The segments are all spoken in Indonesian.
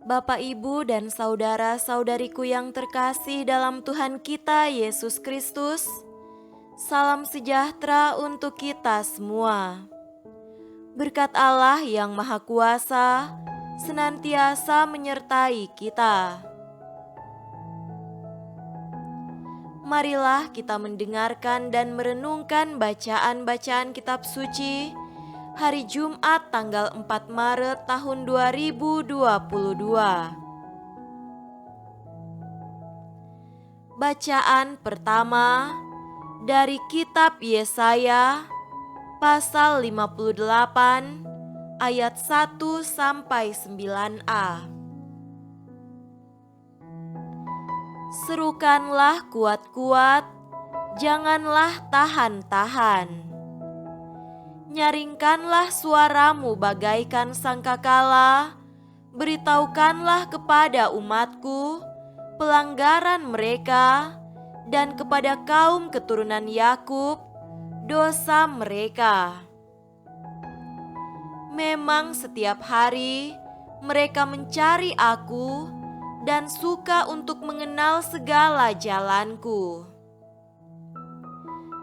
Bapak, Ibu, dan saudara-saudariku yang terkasih dalam Tuhan kita Yesus Kristus, salam sejahtera untuk kita semua. Berkat Allah yang Maha Kuasa senantiasa menyertai kita. Marilah kita mendengarkan dan merenungkan bacaan-bacaan kitab suci hari Jumat tanggal 4 Maret tahun 2022. Bacaan pertama dari kitab Yesaya pasal 58 ayat 1 sampai 9a. Serukanlah kuat-kuat, janganlah tahan-tahan. Nyaringkanlah suaramu bagaikan sangkakala, beritahukanlah kepada umatku pelanggaran mereka, dan kepada kaum keturunan Yakub dosa mereka. Memang setiap hari mereka mencari aku dan suka untuk mengenal segala jalanku.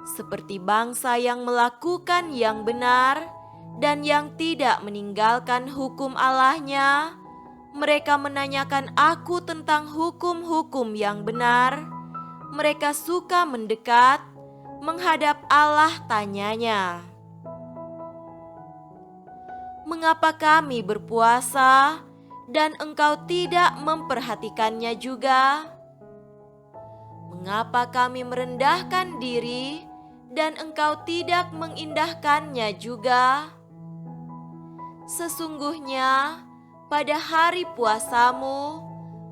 Seperti bangsa yang melakukan yang benar dan yang tidak meninggalkan hukum Allahnya, mereka menanyakan aku tentang hukum-hukum yang benar. Mereka suka mendekat, menghadap Allah tanyanya. Mengapa kami berpuasa dan engkau tidak memperhatikannya juga? Mengapa kami merendahkan diri dan engkau tidak mengindahkannya juga? Sesungguhnya pada hari puasamu,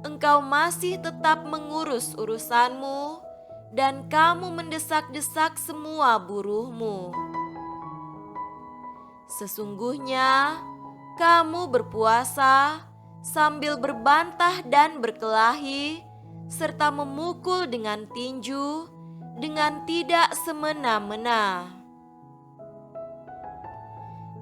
engkau masih tetap mengurus urusanmu dan kamu mendesak-desak semua buruhmu. Sesungguhnya kamu berpuasa sambil berbantah dan berkelahi, serta memukul dengan tinju dengan tidak semena-mena.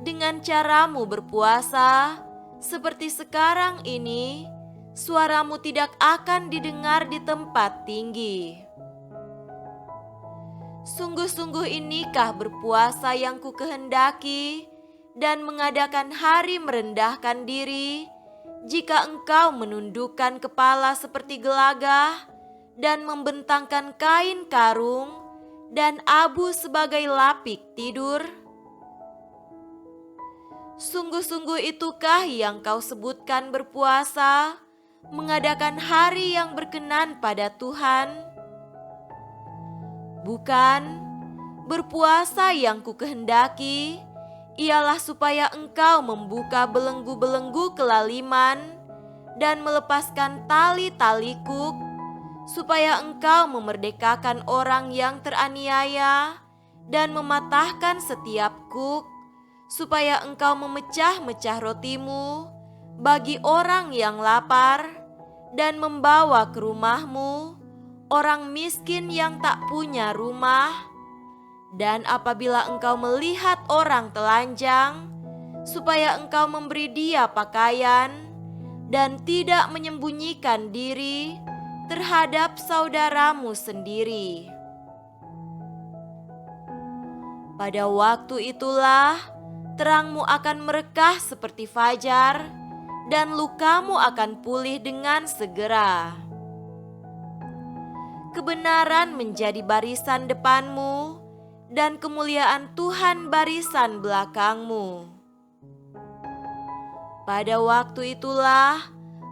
Dengan caramu berpuasa seperti sekarang ini, suaramu tidak akan didengar di tempat tinggi. Sungguh-sungguh inikah berpuasa yang kukehendaki dan mengadakan hari merendahkan diri, jika engkau menundukkan kepala seperti gelagah dan membentangkan kain karung dan abu sebagai lapik tidur? Sungguh-sungguh itukah yang kau sebutkan berpuasa, mengadakan hari yang berkenan pada Tuhan? Bukan, berpuasa yang kukehendaki ialah supaya engkau membuka belenggu-belenggu kelaliman dan melepaskan tali-tali kuk, supaya engkau memerdekakan orang yang teraniaya dan mematahkan setiap kuk, supaya engkau memecah-mecah rotimu bagi orang yang lapar dan membawa ke rumahmu orang miskin yang tak punya rumah. Dan apabila engkau melihat orang telanjang, supaya engkau memberi dia pakaian dan tidak menyembunyikan diri terhadap saudaramu sendiri. Pada waktu itulah terangmu akan merekah seperti fajar dan lukamu akan pulih dengan segera. Kebenaran menjadi barisan depanmu dan kemuliaan Tuhan barisan belakangmu. Pada waktu itulah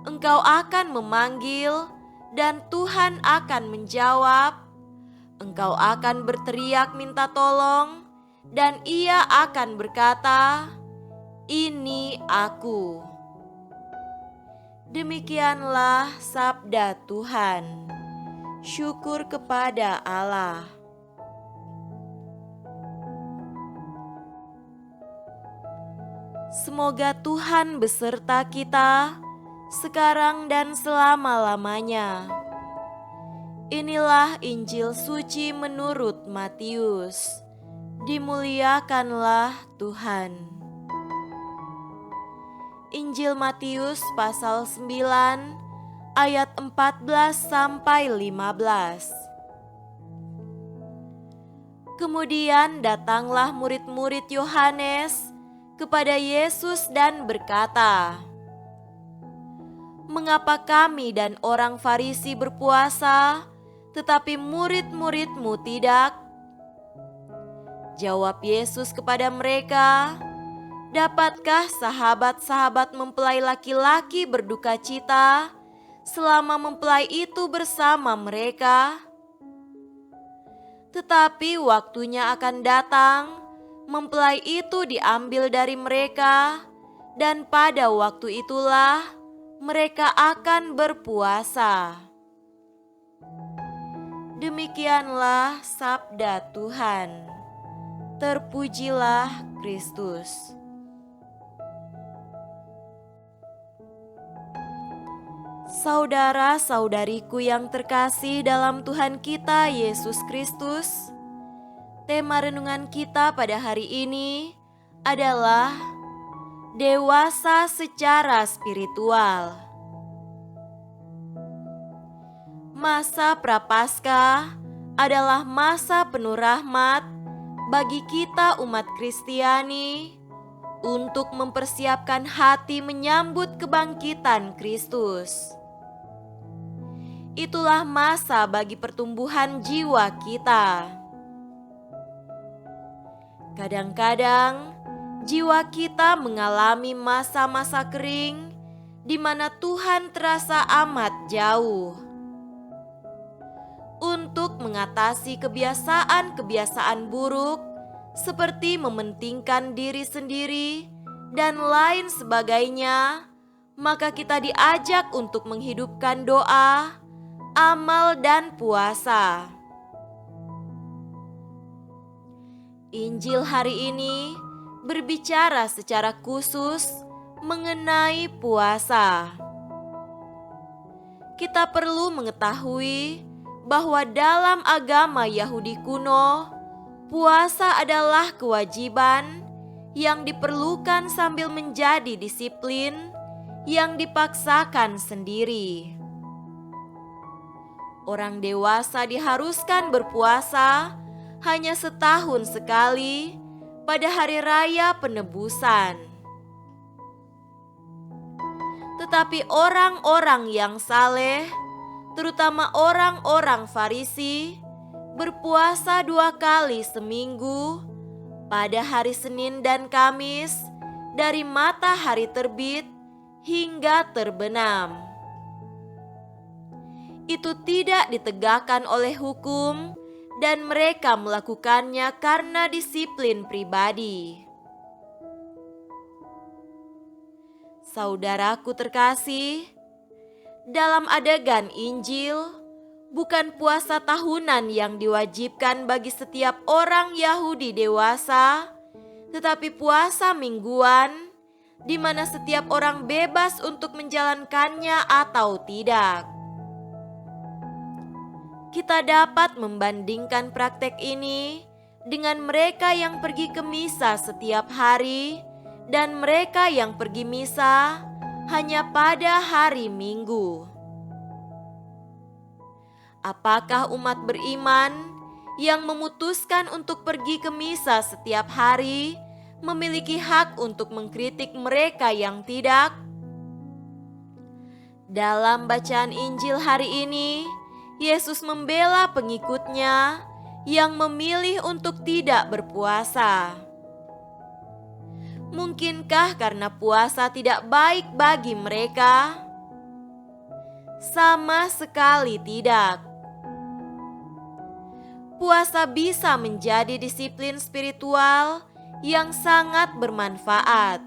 engkau akan memanggil dan Tuhan akan menjawab. Engkau akan berteriak minta tolong dan Ia akan berkata, "Ini aku." Demikianlah sabda Tuhan. Syukur kepada Allah. Semoga Tuhan beserta kita sekarang dan selama-lamanya. Inilah Injil suci menurut Matius. Dimuliakanlah Tuhan. Injil Matius pasal 9 ayat 14 sampai 15. Kemudian datanglah murid-murid Yohanes kepada Yesus dan berkata, "Mengapa kami dan orang Farisi berpuasa, tetapi murid-murid-mu tidak?" Jawab Yesus kepada mereka, "Dapatkah sahabat-sahabat mempelai laki-laki berduka cita selama mempelai itu bersama mereka? Tetapi waktunya akan datang, mempelai itu diambil dari mereka, dan pada waktu itulah mereka akan berpuasa." Demikianlah sabda Tuhan. Terpujilah Kristus. Saudara-saudariku yang terkasih dalam Tuhan kita Yesus Kristus, tema renungan kita pada hari ini adalah dewasa secara spiritual. Masa Prapaskah adalah masa penuh rahmat bagi kita umat Kristiani untuk mempersiapkan hati menyambut kebangkitan Kristus. Itulah masa bagi pertumbuhan jiwa kita. Kadang-kadang jiwa kita mengalami masa-masa kering di mana Tuhan terasa amat jauh. Untuk mengatasi kebiasaan-kebiasaan buruk seperti mementingkan diri sendiri dan lain sebagainya, maka kita diajak untuk menghidupkan doa, amal, dan puasa. Injil hari ini berbicara secara khusus mengenai puasa. Kita perlu mengetahui bahwa dalam agama Yahudi kuno, puasa adalah kewajiban yang diperlukan sambil menjadi disiplin yang dipaksakan sendiri. Orang dewasa diharuskan berpuasa hanya setahun sekali pada hari raya penebusan. Tetapi orang-orang yang saleh, terutama orang-orang Farisi, berpuasa 2 kali seminggu pada hari Senin dan Kamis dari matahari terbit hingga terbenam. Itu tidak ditegakkan oleh hukum dan mereka melakukannya karena disiplin pribadi. Saudaraku terkasih, dalam adegan Injil, bukan puasa tahunan yang diwajibkan bagi setiap orang Yahudi dewasa, tetapi puasa mingguan, di mana setiap orang bebas untuk menjalankannya atau tidak. Kita dapat membandingkan praktek ini dengan mereka yang pergi ke misa setiap hari dan mereka yang pergi misa hanya pada hari Minggu. Apakah umat beriman yang memutuskan untuk pergi ke misa setiap hari memiliki hak untuk mengkritik mereka yang tidak? Dalam bacaan Injil hari ini, Yesus membela pengikutnya yang memilih untuk tidak berpuasa. Mungkinkah karena puasa tidak baik bagi mereka? Sama sekali tidak. Puasa bisa menjadi disiplin spiritual yang sangat bermanfaat.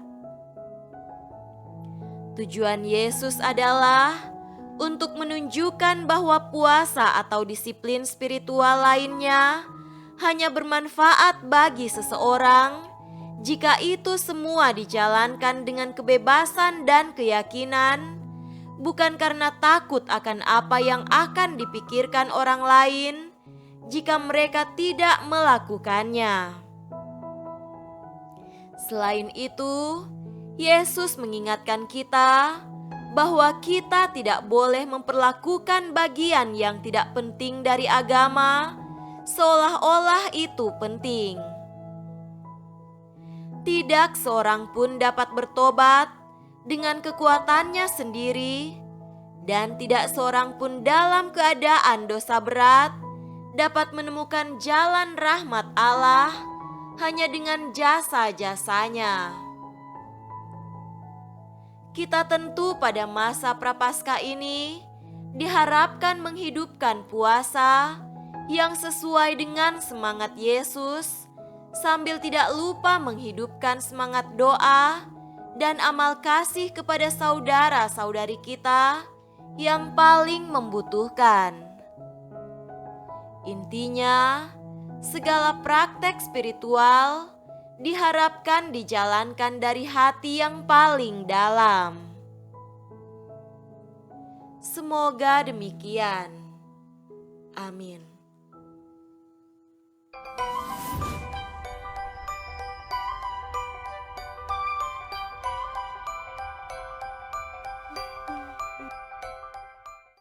Tujuan Yesus adalah untuk menunjukkan bahwa puasa atau disiplin spiritual lainnya hanya bermanfaat bagi seseorang jika itu semua dijalankan dengan kebebasan dan keyakinan, bukan karena takut akan apa yang akan dipikirkan orang lain jika mereka tidak melakukannya. Selain itu, Yesus mengingatkan kita bahwa kita tidak boleh memperlakukan bagian yang tidak penting dari agama seolah-olah itu penting. Tidak seorang pun dapat bertobat dengan kekuatannya sendiri, dan tidak seorang pun dalam keadaan dosa berat dapat menemukan jalan rahmat Allah hanya dengan jasa-jasanya. Kita tentu pada masa Prapaskah ini diharapkan menghidupkan puasa yang sesuai dengan semangat Yesus, sambil tidak lupa menghidupkan semangat doa dan amal kasih kepada saudara-saudari kita yang paling membutuhkan. Intinya, segala praktek spiritual diharapkan dijalankan dari hati yang paling dalam. Semoga demikian. Amin.